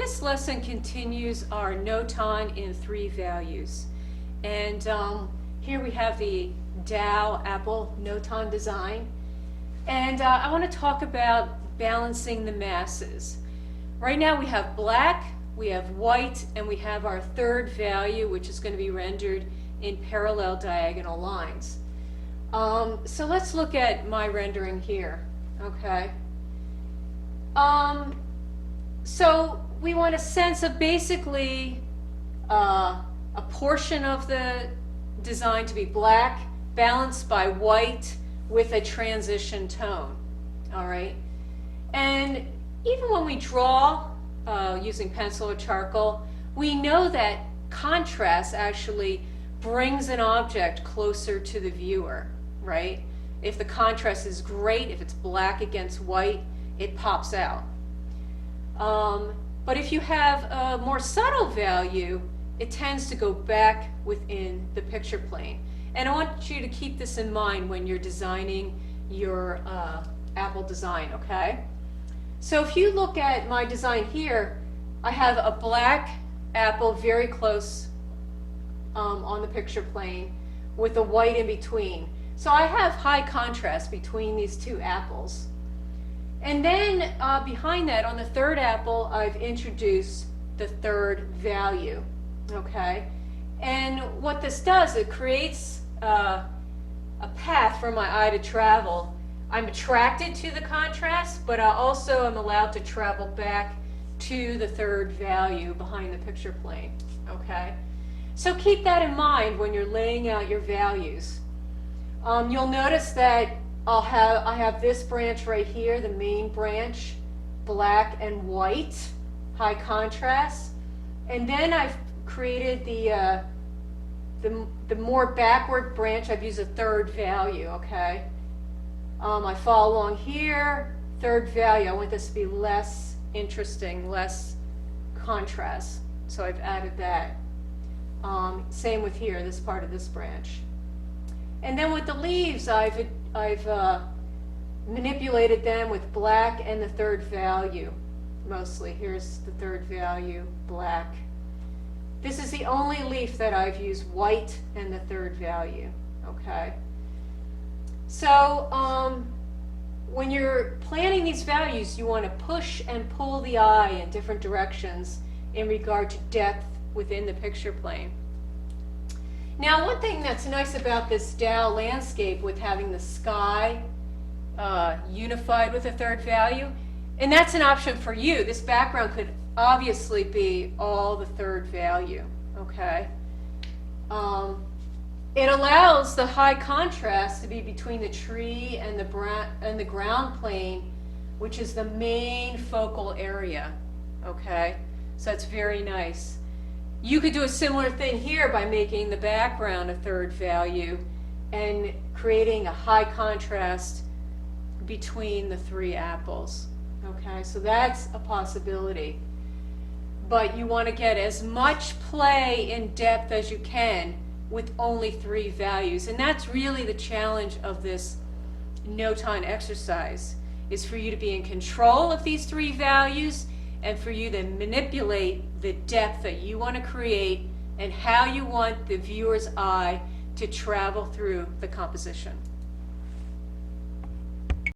This lesson continues our Notan in 3 values. And here we have the Dow Apple Notan design. And I want to talk about balancing the masses. Right now we have black, we have white, and we have our third value, which is going to be rendered in parallel diagonal lines. So let's look at my rendering here, okay? So we want a sense of basically a portion of the design to be black, balanced by white with a transition tone, all right? And even when we draw using pencil or charcoal, we know that contrast actually brings an object closer to the viewer, right? If the contrast is great, if it's black against white, it pops out. But if you have a more subtle value, it tends to go back within the picture plane. And I want you to keep this in mind when you're designing your apple design, okay? So if you look at my design here, I have a black apple very close on the picture plane with a white in between. So I have high contrast between these two apples. And then behind that, on the third apple, I've introduced the third value, okay? And what this does, it creates a path for my eye to travel. I'm attracted to the contrast, but I also am allowed to travel back to the third value behind the picture plane, okay? So keep that in mind when you're laying out your values. You'll notice that I have this branch right here, the main branch, black and white, high contrast. And then I've created the more backward branch. I've used a third value, okay? I follow along here, third value. I want this to be less interesting, less contrast. So I've added that. Same with here, this part of this branch. And then with the leaves, I've manipulated them with black and the third value, mostly. Here's the third value, black. This is the only leaf that I've used white and the third value, okay? So when you're planning these values, you want to push and pull the eye in different directions in regard to depth within the picture plane. Now, one thing that's nice about this Dow landscape with having the sky unified with a third value, and that's an option for you. This background could obviously be all the third value, okay? It allows the high contrast to be between the tree and the ground plane, which is the main focal area, okay? So that's very nice. You could do a similar thing here by making the background a third value and creating a high contrast between the 3 apples. Okay, so that's a possibility. But you want to get as much play in depth as you can with only 3 values. And that's really the challenge of this Notan exercise, is for you to be in control of these 3 values and for you to manipulate the depth that you want to create and how you want the viewer's eye to travel through the composition.